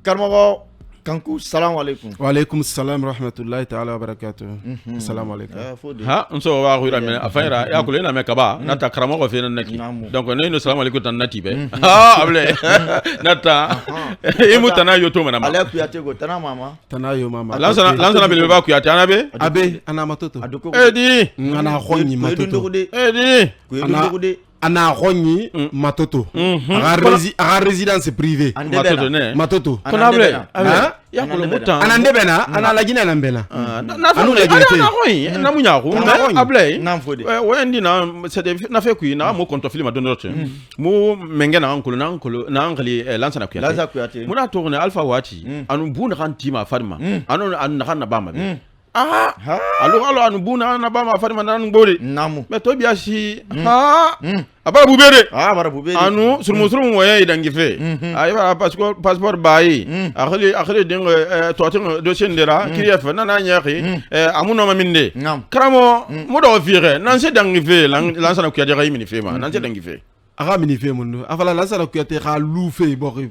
Karamɔgɔ Kanku, salam alaikum. Wa alaikum salam rahmatullahi ta'ala wa barakatuh. Salam alaikum. Ha, nso wa hura me afayra ya kule na me kaba nata karamɔgɔ fe na naki. Donc ne no salam alaikum tan nati be. Ah, able. Nata. Imu tana yoto mana ma. Ale kuyate go tana mama. Tana yo mama. Lansana be ba kuyate anabe? Abe ana matoto. Edi. Ana khonyi matoto. Edi. Ana khonyi matoto. Aga résidence privée. Matoto. Konable. Ya kule muta. Ana ndebena, ana lagina na mbena. Na fa na khonyi, na munyaku. Able. Namfodi. Wendi na c'est na fe kui na mo konto film adonote. Mo menga na nkulu na ankali lansana kuyate. Muna tourne alpha wati. Anu buna kan tima farma. Anu na kan na bama. Ah, alors anu buna na bama farma na ngori. Namu. Mais to biashi. Ha. Abara bubere. Abara bubere. Anu surmusuru moye idangi fe. Ayba passeport bayi. Akhli ding to dossier ndera kirief na na nyaki amuno maminde. Karamo modo vire nan se dangi fe lansana kuyate ga yimini fe ma nan se dangi fe. Aga minife mundo afala lansana kuyate ga lufe boki.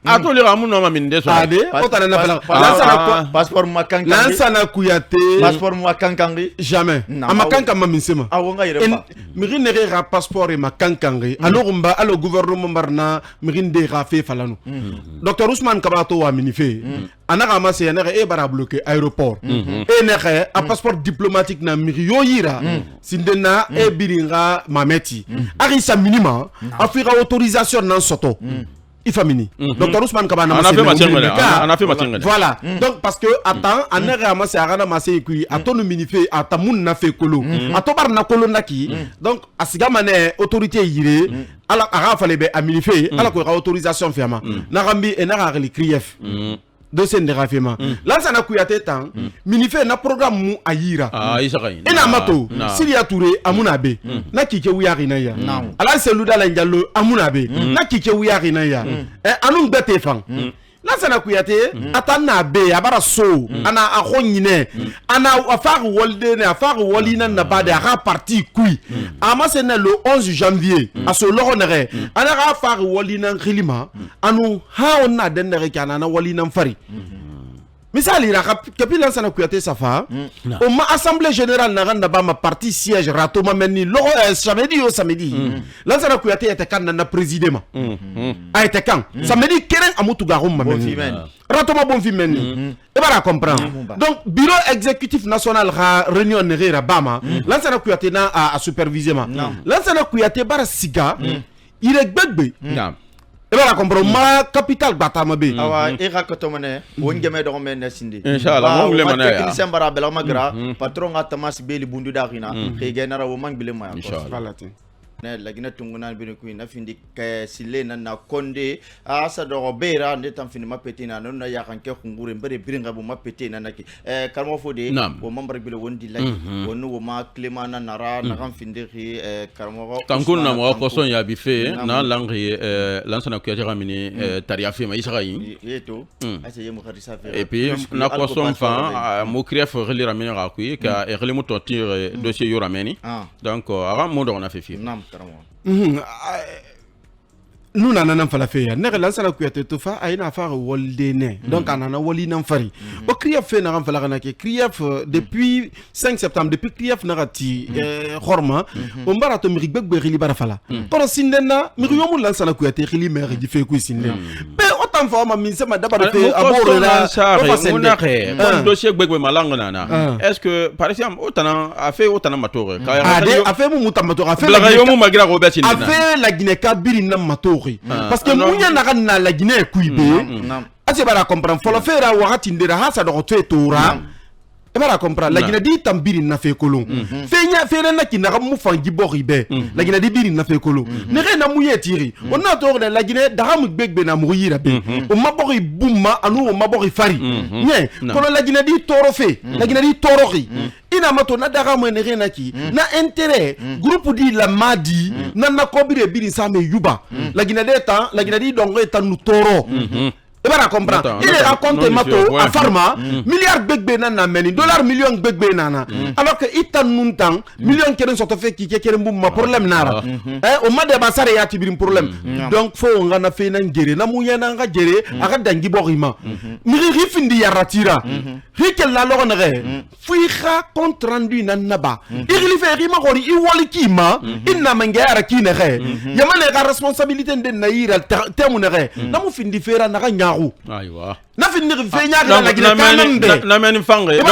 Ato le amuno maminde so. Ade otana na fala lansana passeport makankangi. Lansana kuyate passeport makankangi jamais. Amakanka maminsema. Awonga yirema. Mirine ga passeport makankangi. Alors gouvernement barna mirinde ga fe falanu. Dr Ousmane Kabato wa minife. Anaka mase yanere e bara bloquer aéroport. E nere a passeport diplomatique na miriyo yira. Sindena e biringa mameti. Arisa minima afira autorisation nan soto. Ifamini. Dr Ousmane Kabana on a fait matière. Voilà. Donc parce que attends, anere amase arana mase kui atonu minife atamun na fe kolo. Atobar na kolo naki. Donc asiga mane autorité yire ala ara fallait be aminife ala ko autorisation ferma. Narambi e nara reli krief. Dossier de raffinement. Là, ça n'a kuyate tant. Minife na programme mu ayira. Ina mato. Siria Touré amunabe. Na kike wiyari na ya. Ala seluda la njalo amunabe. Na kike wiyari na ya. Anung bete fang. Là, ça n'a kuyate. Atana be abara so. Ana akhonyine. Ana afar wolde ne afar wolina na bade a parti kui. Ama sene le 11 janvier. A so loronere. Ana afar wolina khilima. Anu haona denere kana na wolina fari. Misali ra kapila sana kuyate safa. O ma assemblée générale na randa ba ma parti siège ratoma menni lo samedi au samedi. Là sana kuyate était kan na président. A été kan. Samedi keren amutu garum ma menni. Ratoma bon fi menni. E bara comprendre. Donc bureau exécutif national ra réunion nere bama. Là sana kuyate na a superviser ma. Là sana kuyate bara siga. Il est gbegbe. Et voilà, comprends, ma capitale Batamabe. Awa, ira kotomane, wongeme do men sindi. Inshallah, mo le manaya. Technicien bara bela magra, patron atamas beli bundu darina, ke genera wo mang bile maya. Inshallah. Ne lagina tunguna bino ku na findi ke silena na konde asa do bera ne tam fini mapetina non na yakan ke khungure mbere biringa bu mapetina naki kalmo fodi wo membre bile wondi lagi wonu wo ma clemana nara na kan findi ki kalmo kankun na mo ko son ya bi fe na langri lansana ku ya mini taria fe ma isra yi eto asa yemu kharisa fe et puis na ko son fa mo krief relira mini ra ku ka e rele mo totir dossier yo rameni donc avant mo do na fe fi nous n'en avons pas fait. Nous avons fait tout ça. Nous avons fait Woldene. Donc, on a Wolina Fari. Au Krief fait n'avons pas la Krief depuis 5 septembre, depuis Krief n'arati Horma. On va rater Miribek Berili Barafala. Pour Sindena, Miriam lance la couette Rili Mer du fait que Sindena. Mais autant fois ma mise ma d'abord fait à bord là. Dossier Begwe Malangana. Est-ce que par exemple autant a fait autant amateur. A fait mon mutamateur. A fait la Guinée Kabiri Namatori. Parce que mounya na la Guinée kuibe. Ase bara comprendre. Faut le faire wakati ndera hasa do to etora. E bara comprendre. La Guinée di tambiri na fe kolon. Fenya fere na kinara mu fangi boribe. La Guinée di biri na fe kolon. Ne re na mouye tiri. On a tore la Guinée daram begbe na mouyi rabe. O mabori bumma anu o mabori fari. Nye. Kono la Guinée di toro fe. La Guinée di torori. Ina mato na daram ne re na ki. Na intérêt groupe di la madi na kobire biri sa me yuba. La Guinée di dongo eta nu toro. e bara comprendre il est compte mato a pharma milliard begbe na meni dollar million begbe nana alors que itan nuntan million keren soto fe ki keren bum ma problème nara o ma de basare ya tibirim problème donc faut ngana fe na ngere na muya na nga jere aka dangi borima mi rifindi ya ratira rikel la lo ngere fuixa compte rendu na naba irili fe rima gori I wali kima inna mangara kinere yamane ga responsabilité de naira temunere na mu findi fera na ga nyaru aywa na findi fe nyaga na gina kanande na meni fange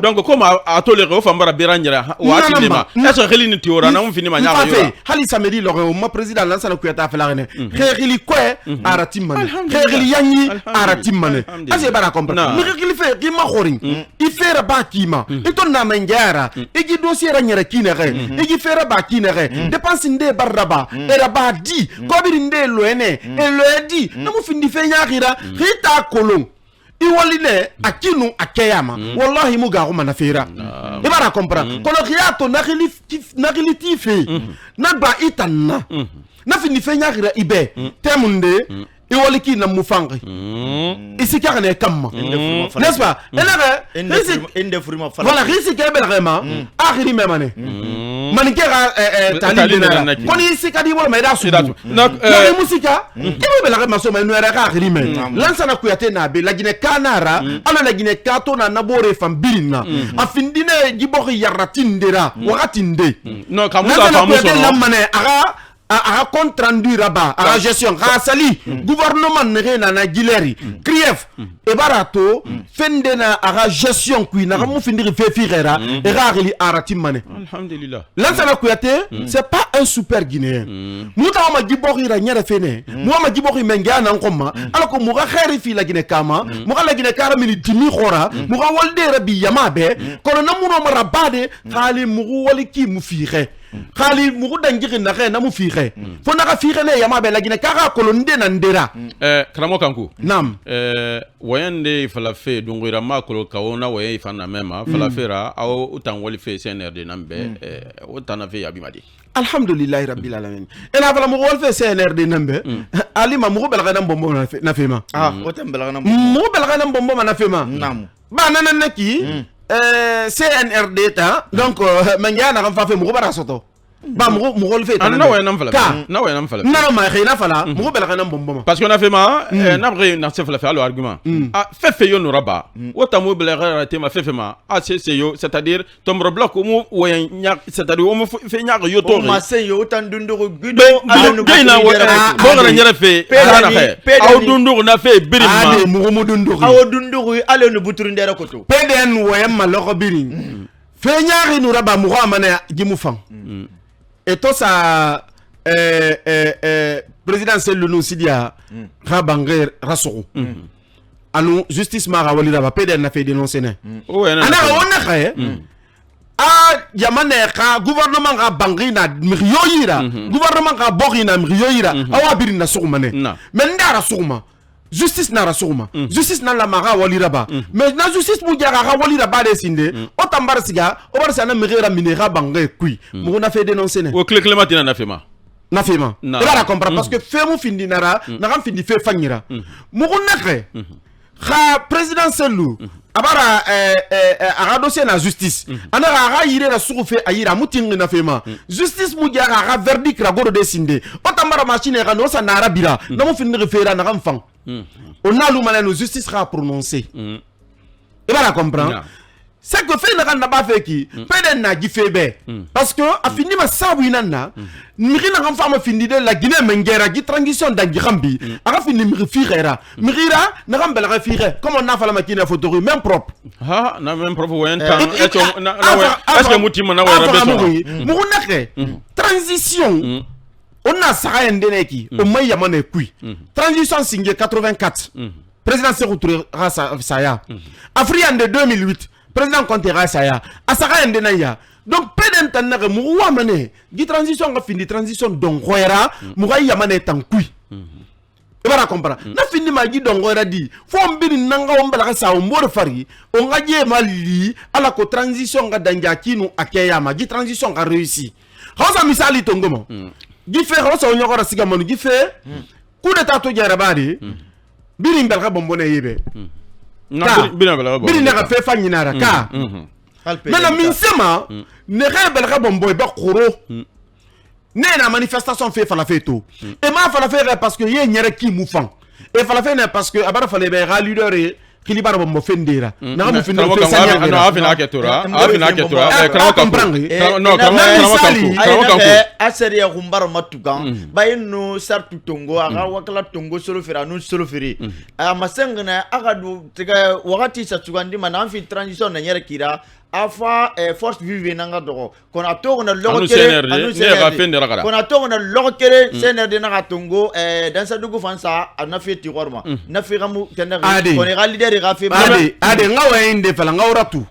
donc comme a toléré o fambara beranyira wati ndema est-ce que relini tiora na mu findi ma nyaga yo hali samedi lo ma président lansana kuyata fa la ne khili kwe aratimane khili yanyi aratimane ase bara comprendre mi khili fe rima khorin I fera ba kima ito na mangara igi dossier ra nyara kinere igi fera ba kinere dépense nde baraba era ba di kobiri nde loene e loedi na mu findi fe nyagira rita kolon I waline akinu akeyama wallahi mu ga ko manafera e bara comprendre kono khiato na khili tife na ba itanna na findi fe nyagira ibe temunde I wali ki na mufangi isi ka ne kamma n'est-ce pas voilà risi ke bel rema akhiri memane man ke ga tali dina koni isi ka di wala me da su na musika ke bel rema so me no era ka akhiri me lansa na kuyate na be lagine kanara ala lagine kato na nabore fambirina afindine gibori yaratindera wakati nde no kamusa famuso no mane a compte rendu rabat à la gestion sali gouvernement ne na gileri krief e barato fendena a gestion kui na mu findiri fe firera e rarili aratimane alhamdulillah lansana kuyate c'est pas un super guinéen muta ma gibori ra nyara fene mu ma gibori menga na ngoma alako mu ga khairi fi la Guinée kama mu ga la Guinée kara mini dimi khora mu ga walde rabi yamabe kono na mu no ma rabade khali mu wali ki mu fire khali mu dangi na re na mu fire fo na ka fire ne yamabe la Guinée kara kolonde na ndera kramo kanku nam wayande fala fe dungira makolo kawona waye fana mema fala fera au utan wali fe CNRD nambe utana fe abimadi alhamdulillah rabbil alamin ena fala mu wal fe CNRD nambe ali ma mu belga nam bombo na fema otem belga nam mu belga nam bombo na fema nam ba nanana ki CNRD ta donc mangana kan fa fe mu bara soto ba mu gol fe na way nam fala na way nam fala na ma khina fala mu bel kana bombo parce qu'on a fait ma na vrai na se fala faire argument fe yo no raba wota mu bel rate ma fe ma c'est yo c'est-à-dire tombe bloc mu way nya c'est-à-dire mu fe nya yo to ma se yo tan dunduru gudo anu na bo na nyara fe na fe aw dunduru na fe birima ade mu dunduru aw dunduru ale no buturu ndera koto peden way ma loko biri fe nya no raba mu amana gimu fang et tout ça président Selou Sidia Rabanger Rasou anu justice mara wali da pede na fait dénoncer ne ana wona khaye yamane ka gouvernement ka bangina mriyoyira gouvernement ka borina mriyoyira awa birina soumane mais ndara souma justice na rasuma justice na la mara wali raba mais na justice mu jara ka wali raba de sinde o tambar siga o bar sana mera minera bangé kui mu na fait dénoncer ne o clématina na fema na fema et là la comprendre parce que fait mu findi nara na kan findi fait fanyira mu na khe kha président Selou abara a dossier na justice ana ga yire na surufe ayira mutingi na fema justice mu jara ga verdict ra godo de sinde o tambara machine ga no sa na arabira na mu findi refera na kan fang on a l'humain justice sera prononcée et va la comprendre c'est que fait na ba fait qui peden na gifebe parce que a fini ma sabu inana mirina kan fama fini de la Guinée mengera gi transition dangi khambi a fini mi firera mira na kan bela fire comme on a fait la machine photo même propre na même propre ouais temps na est-ce que mutima na ouais rabeso mu nakre transition on a ça ndeneki o may yamane kui transition signée 84 président Sékou Touré Saya Afrique de 2008 président Conté Saya asaka ndenaya donc peden tanaka mu wa mané di transition nga fini transition donc roera mu ga yamane tan kui e bara comprendre na fini ma gi donc roera di fo mbiri nanga o mbala sa o mbor fari o nga je mali ala ko transition nga danja kinu akeya ma gi transition nga réussi hosa misali tongomo. Gi fait rosa onyoko ra siga monu gi fait coup d'état to jarabadi birin belga bombone yebe birin na ka fe fa nyinara ka mena min sema ne ka belga bomboy ba khoro ne na manifestation fe fala fe to e ma fala fe parce que ye nyere ki mu fan e fala fe ne parce que abara fale be ga leader kili bara bombo fendera na mu fendera fe sanya no afina ke tora aseri ya kumbaro matukan bayinu sartu tongo aga wakala tongo solo fera nu solo feri amasengna aga du tega wakati sa tugandi mana amfi transition na nyere kira afa force vive nanga dogo kona to na logo kere kona to na logo kere sener de na tongo dans sa dugu fansa na feti gorma na firamu kenna kona ga leader ga fe ade ngawa inde fala ngawra tu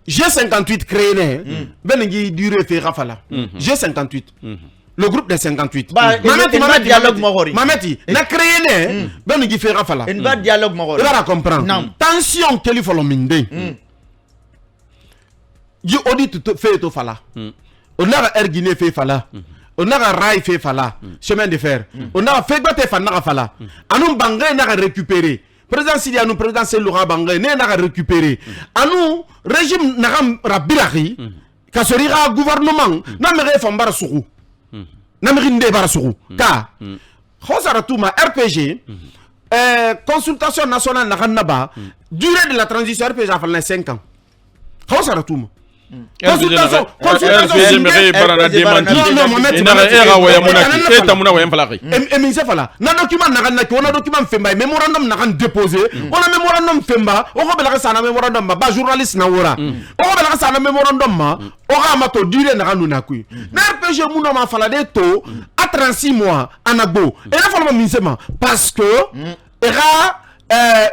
G58 créé benengi duré fe rafala G58 le groupe des 58 Mameti na créé benengi fe rafala en ba dialogue magori il va comprendre tension keli folo minde ji audit fait to fala on a erguiné fait fala on a rail fait fala chemin de fer on a fait gote fana fala anu bangé na récupérer président Sidi anu président Selura bangé na récupérer anu régime na rabiraki ka sorira gouvernement na mere fambara suku na mere ndé bara suku ka khosara tuma RPG consultation nationale na naba durée de la transition RPG a fallu 5 ans khosara tuma consultation na document na document femba memorandum na déposé on a memorandum femba on ko bela sana memorandum ba journaliste na wora on ko bela sana memorandum ma on ga mato durée na nuna kui na RPG mu no ma fala de to à 36 mois anagbo et la fala minsema parce que era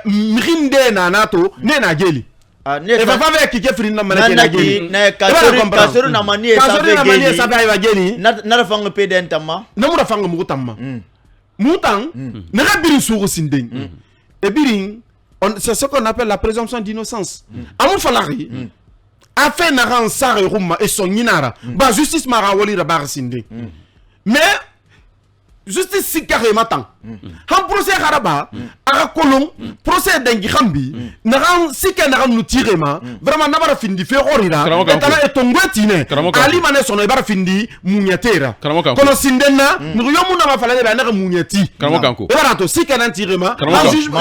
mrinde na nato ne na geli et va pas avec qui fait une manaki na kasoro na manie sa va geni na fanga peden tamma na mu fanga mu tamma mutan na rabiri suru sindeng et birin c'est ce qu'on appelle la présomption d'innocence amu falari a fait na ran sare rumma et son yinara ba justice mara woli ra bar sindeng mais justice si carré matin han procès haraba aga kolon procès dengi khambi naran sike naran nu tirema vraiment nabara findi fe horira etala etongwetine ali mané sono bara findi munyatera kono sindena nuyomu na mafalale ba na munyati bara to sike nan tirema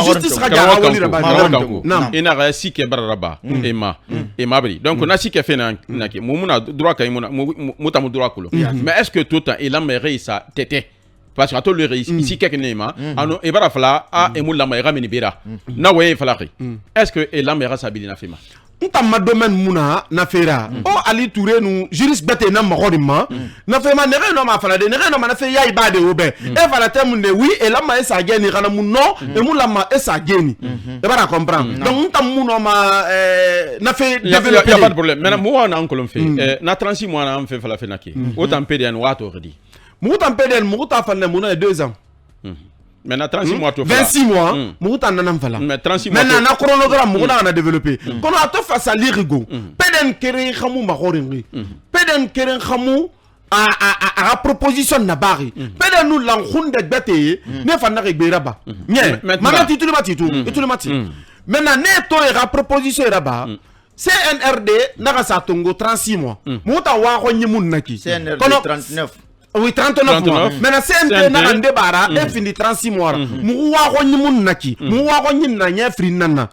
justice raga wali raba non ina sike baraba ema bri donc na sike fe na ki mumuna droit kay mutamu droit kulo mais est-ce que tout temps il a méré ça tété parce que à tout le ici quelque nema ano e bara fala a emu la maira minibira na we fala est-ce que e la maira sabili na fema nta ma domaine muna na fera o ali touré nu juriste bete na magodima na fema ne no ma fala de ne no ma na fe yai ba de obe e fala temunde oui e la ma esa geni kana mu no e mu la ma esa geni e bara comprendre donc nta mu no ma na fe développer y a pas de problème maintenant moi on a encore fait na 36 mois na fait fala fenaki autant PDN wato redi Moutan PDN, Moutan Falne, Mouna 2 ans. Maintenant, 36 mois, 26 mois, Moutan Nanam Fala. Mais 36 mois. Maintenant, le chronogramme, Mouna a développé. Quand on a tout face à l'irigo, PDN Keren Khamou Mahorinri, PDN Keren Khamou a proposition Nabari, PDN nous l'enroule de bête, ne fana Beraba. Maintenant, tu le mati, tu le mati. Maintenant, Neto et proposition Raba. CNRD, Nagasa Tongo, 36 mois. Mouta Waronyi Mounaki. CNRD 39. Oui, 39 mois. Maintenant, CNP n'a débarras, et fini 36 mois. Mouwa Ronyi Naki, Mouwa Ronyi Nanya Frinana.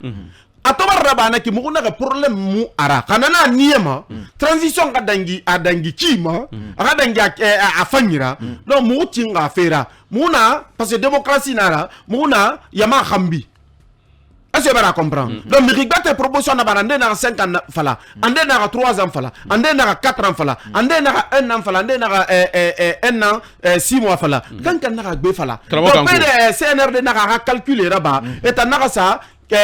A Tobar Rabanaki, Mouna problème mou ara. Kanana Niema, transition à Dangi Kima, à Dangi à Fanira, non Moutinga Fera. Mouna, parce que démocratie nara, Mouna, Yama Hambi. Est-ce que tu comprends? Donc, il y a des propositions à 5 ans, à 3 ans, à 4 ans, à 1 an, à 1 an, 6 mois. Quand on a des fala. Donc, le CNRD a calculé là-bas, et on a ça. Qui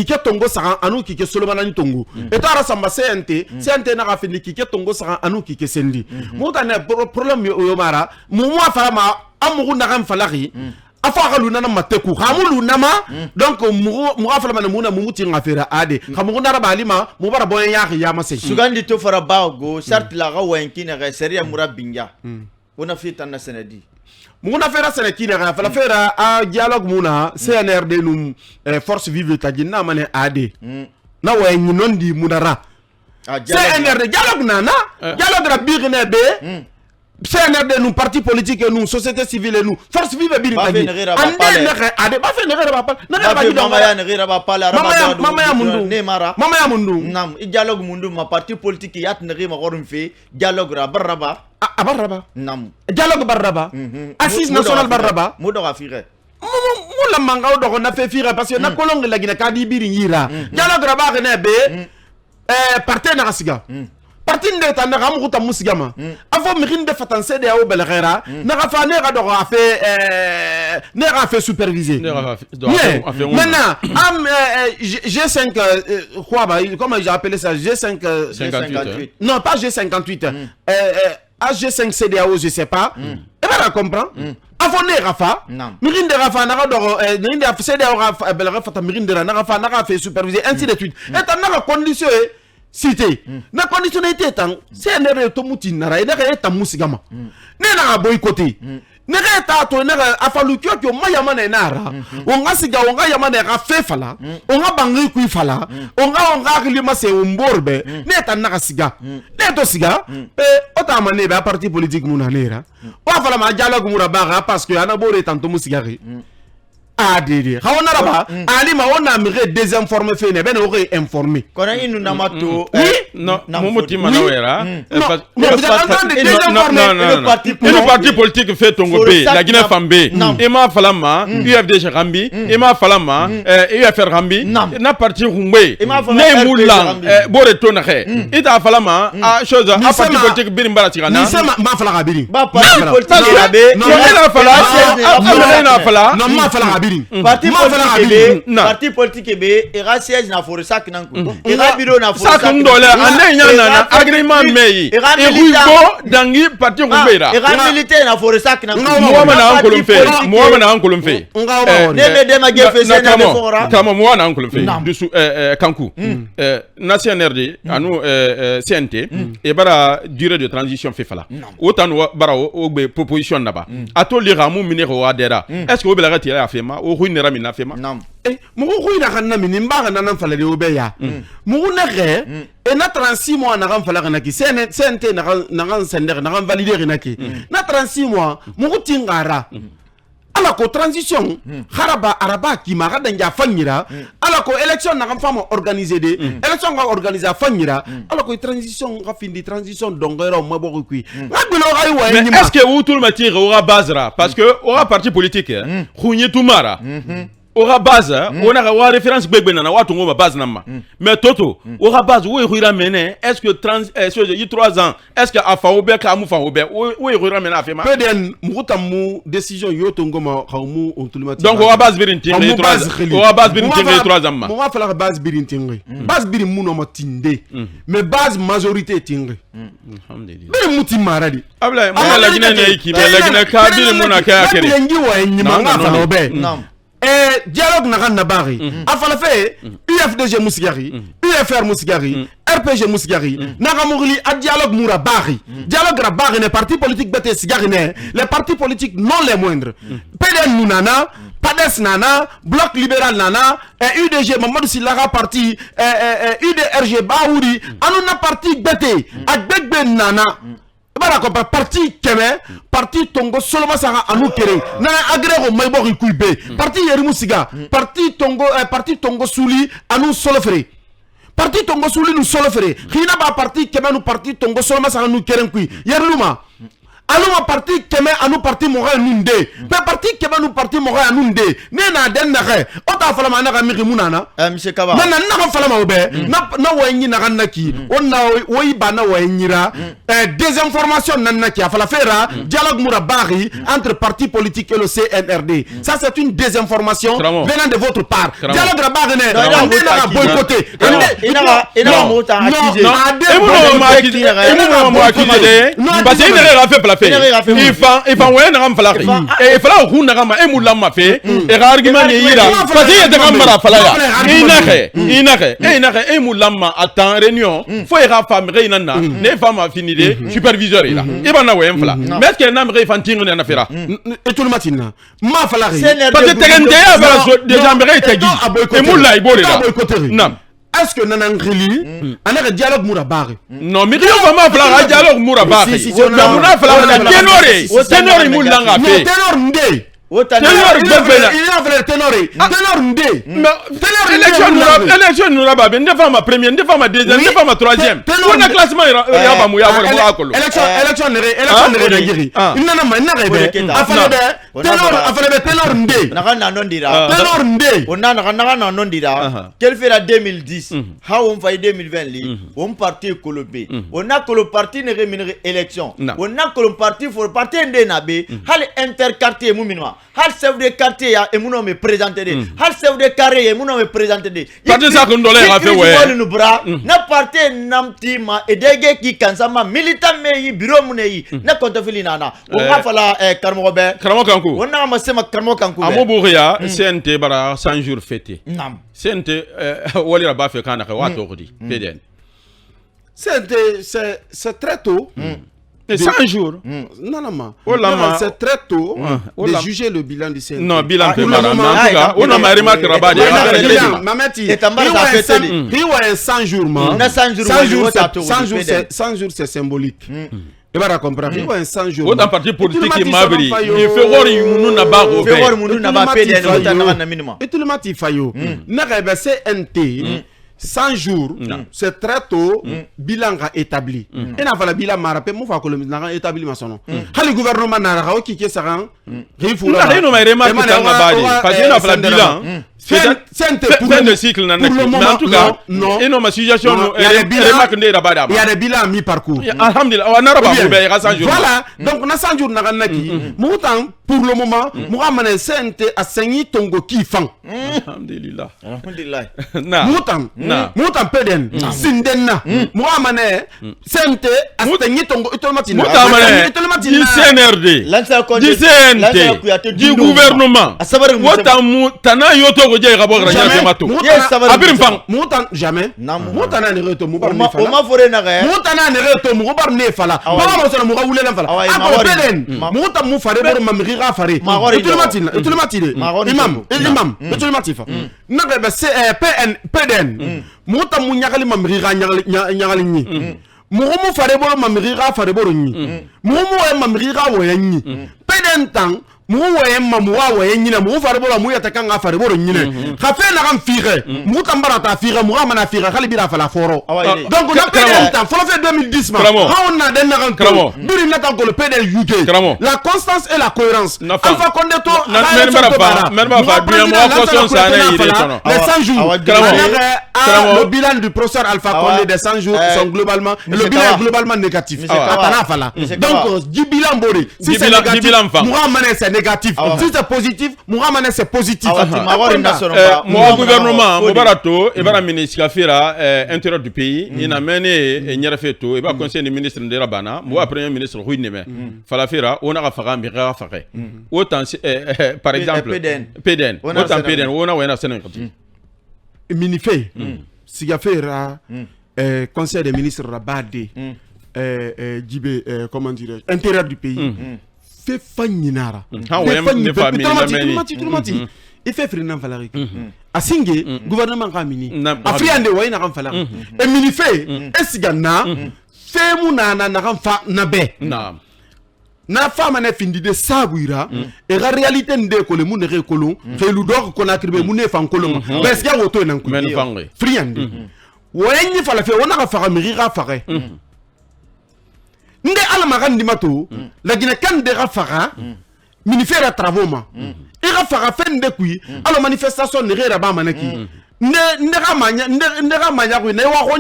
est tongo sera à nous qui est seulement à tongo. Et tu as rassemblé CNT n'a pas fini qui est tongo sera à nous qui est sendi. Moi, tu as un problème au Mara, moi, fama, amoureux n'a rien fallu. Afara lunana mateku hamulu nama donc mu afala mana muna muti ngafera ade khamu na rabalima mu bara boyen ya ma se sugandi to fara bago sart la ga wenki na seria murabinga ona fita na senadi mon affaire c'est qui n'a fait l'affaire à dialogue mona CNRD nous force vive ta gina mané AD na wa non di munara CNRD dialogue nana dialogue la birne be CNRD nous parti politique nous société civile nous force vive birne ta gina AD ba fait ne ba pas mama ya mundu nam dialogue mundu ma parti politique yat ne ma gorum fe dialogue baraba Barraba. Nam. Dialogue Barraba. Assise nationale Barraba. Modo afire. La manga do na fait fire parce que na kolonge la gina kadi biringira. Dialogue Barraba ne be partenaire asiga. Parti de ta na ramu ta musigama. Avant mirin de fatanse de au belghera, na rafane ga do a fait superviser. Maintenant, G5 quoi bah comment j'ai appelé ça G5 58. Non, pas G58. G5 CDAO, je sais pas. Et bien, on comprend. Avant de Rafa, Mirin de Rafa, Mirin de CDAO, Mirin de Rafa, n'a fait superviser, ainsi de suite. Et on a condition cité. La condition était c'est un erreur de Moutin, n'a rien à Moussigama. N'a boycotté. Nega to nega afalu kyo kyo mayamane nara onga siga onga yamane ga fefala onga bangi ku fala onga lima se umborbe neta naga siga neto siga pe otamane ba parti politique munanera wa fala ma dialogue murabaga parce que anabore tanto musigari adede khawona raba ali ma ona mire désinformer fe ne ben ore informer kona inu namato non mumuti manawera le parti politique fait tongo be la Guinée fambe ema falama UFDG rambi ema falama UFR rambi na parti rumbe ne mulang bore tonaxe ita falama a chose a parti politique birim bara tigana ni sama ma fala gabiri ba parti politique be non ina fala non ma fala parti politique be era siège na forsak nan ko era bureau na forsak ça ndole ane nyana na agreement meyi e rubo dangi parti rumbera era militaire na forsak nan ko mo na ankolum fe ne de ma gefe sen na fora kama mo na ankolum fe dusu kanku nationalité anu CNT e bara durée de transition fe fala autant bara o be proposition naba atoli ramu minero adera est-ce que o bela retira afema o ruinera mina afema mugu ruina kanna minimba kana fala de obeya mugu nage et na 36 mois na kan fala kana ki CNT na kan sender na kan valider na ki na 36 mois mugu tingara ala ko transition haraba araba ki ma ga danja fanyira ala ko election na kan fama organiser de election ga organiser fanyira ala ko transition ga findi transition dongero mo boku kui ngabilo ga wa mais est-ce que ou tout le matière aura basera parce que aura parti politique khunye tumara aura base on a référence bébé na watu ngoma base nama mais toto aura base wo ira mene est-ce que 3 ans est-ce que afa obe ka mu fa obe wo ira mene afema peden mutamu décision yoto ngoma khawmu ontulmati donc aura base birin tingi 3 aura base birin tingi 3 ans ma mo fa la base birin tingi base birin mu no matinde mais base majorité tingi alhamdulillah birin muti maradi abla mo la Guinée ne ki la Guinée ka birin mu na ka kere ngi wa nyima nga fa obe dialogue na kan na bari afala fe UFDG musigari UFR musigari RPG musigari na kamugli a dialogue mura bari dialogue ra bari ne parti politique bete sigari ne les partis politiques non les moindres PDN munana PADES nana bloc libéral nana UDG Mamadou Silaga parti UDRG Baouri anu na parti bete agbegbe nana bara ko parti keme parti tongo soloma sanga anu kere na agrego maybo kuibe parti yerimu siga parti tongo suli anu solofere parti tongo suli nu solofere khina ba parti keme nu parti tongo soloma sanga nu keren kui yerluma aluma parti keme anu parti moga nunde pe parti keme anu parti moga nunde ne na den na re o ta fala mana ga mi munana monsieur Kaba na ka fala ma obe na wenyi na kan naki onna woyi bana wenyira désinformation nan naki afala fera dialogue mura bari entre partis politiques et le CNRD ça c'est une désinformation venant de votre part dialogue ra bari ne na boycotter ina mota accusé parce que il a fait il fa ouais na ngam fala et fala hu na ngam e mulama fe e argument ni ira parce que il était ngam mara fala ya et moulama attend réunion faut y avoir femme réinana ne femme a fini de superviseur là et ben na ouais fla mais est-ce que na me fanting na fera et tout le matin ma fala parce que tegende ya va déjà me tegi et moula ibore là non est-ce que nanangili anaka dialogue mourabare non mais on va fla dialogue mourabare mais mouna fla tenore moulanga fait tenor ndé tenor governor il a fait tenor ndé élection nous là ben deux femmes première deux femmes deuxième deux femmes troisième on a classement ya ba mu ya akolo élection nere ngiri inana manna rebe afale tenor ndé nakana nondira tenor ndé nakana nondira quel fait la 2010 ha on fait 2020 li on parti kolobé on a que le parti ne rémunéré élection on a que le parti for parti ndé nabe hal interquartier muminwa hal chef de quartier ya e muno me présenter de hal chef de carré e muno me présenter de parti ça qu'on doit faire ouais nous bras na parti namti ma e dege ki kansama militant me yi bureau mune yi na kontofili nana on va fala karmo kanku on na ma sema karmo kanku amoburia CNT bara 100 jours fêté nam CNT wali raba fe kana ka wato gudi PDN c'est très tôt. 100 jours. Non, c'est très tôt de juger le bilan du CNT. Non, bilan de Madame. En tout cas, on a ma remarque rabat. Mameti, il y a 100 jours. 100 jours, c'est symbolique. Tu vas comprendre. Il y a 100 jours. Autant parti politique qui m'a bri. Il fait voir une naba au fait. Et tout le monde il faillit. N'a CNT. 100 jours, c'est très tôt, bilan établi. Et n'a pas le bilan marapé, mon frère, le établi ma son. Le gouvernement n'a pas qui est ça. Il faut la parce qu'il n'a pas le bilan. Fin de cycle, mais en tout cas, et non, ma situation, il y a des bilans à mi-parcours. Alhamdulillah, on a pas 100 jours. Voilà, donc on a 100 jours, Moutan, pour le moment, Mohamed CNT a saigné Tongo Kifan. Alhamdulillah. Moutan Peden, Sindena, Mohamed CNT a saigné Tongo Automatique. Du CNRD, du CNT, du gouvernement. Tana Yoto. Moutan jamais. Moutan n'a pas Moutan muwe mamuwa we nyina mu faribolo mu yatakanga faribolo nyine khafe na kan fire mu tambara ta fire mu amana fire khali bira fala foro donc na PDL temps folo fait 2010 ma on a den na kan biri na kan ko le PDL UK la constance et la cohérence Alpha Condé to merba fa bien mo ko son ça na ire tono les 100 jours le bilan du professeur Alpha Condé des 100 jours sont globalement le bilan est globalement négatif atana fala donc du bilan bori si c'est négatif mu amana négatif. Si c'est positif, Mouraman c'est positif. Mon gouvernement, Moubarato, et va ministre Kafira, intérieur du pays, il a mené Nyarafeto, et va conseiller le ministre de Rabana, moi premier ministre Rui Neme, Falafira, on a fait un miracle faré. Autant, par exemple, PDN, autant PDN, on a un Sénégal. Minifé, Sigafera, conseil des ministres Rabade, Djibé, comment dirais-je, intérieur du pays. Fait fagnara il fait frinan falari asinge gouvernement kamini afriande wayna kam falari e mini fait esigana fait munana na kam fa na be na fama na findi de sabuira e la réalité ndé ko le mun re ko lu fe lu dog ko na kribe mun ne fan ko lu parce que woto nan ko friande wayni fala fe wona ka fa mi ra fa nde ala magandi mato la gina kan de rafara minifera travaux ma e rafara fende kui ala manifestation ne rera ba manaki nde ga manya ku ne wa ko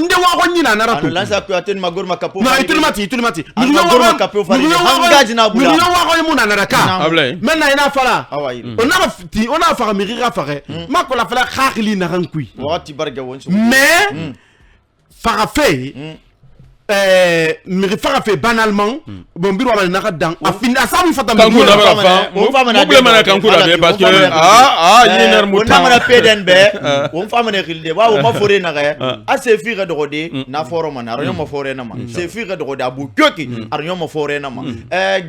nyina na rato lanza ku aten magor makapo na itulmati magor makapo fa hangaji na bula ni wa ko muna na raka mena ina fala ona fara mi rafara ma ko la fala khakli na ran kui wati barga won mais fara fe mi fa fait banalement bon biro ma naka dan afin asabi fata mi ko na fa mo bule mana kan ko da parce que yiner muta on na peden be on fa mana khilde wa ma fore na ga a se fi ga dogode na foro mana aryo ma fore na ma se fi ga dogode abu kyoki aryo ma fore na ma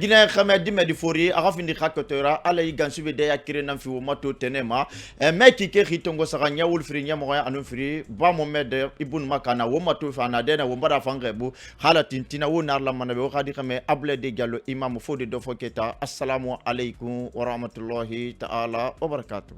gina khama di fori aga fin di khakotora ala yi gansu be de yakire na fi wo mato tenema meki ke khitongo saka nyawul fri nyamo ya anu fri ba mo med ibun makana wo mato fa na de na wo mbara fanga halatin tina wo nar la manabe wo khadi khame able de Diallo imam fodi do foketa assalamu alaikum wa rahmatullahi ta'ala wa barakatuh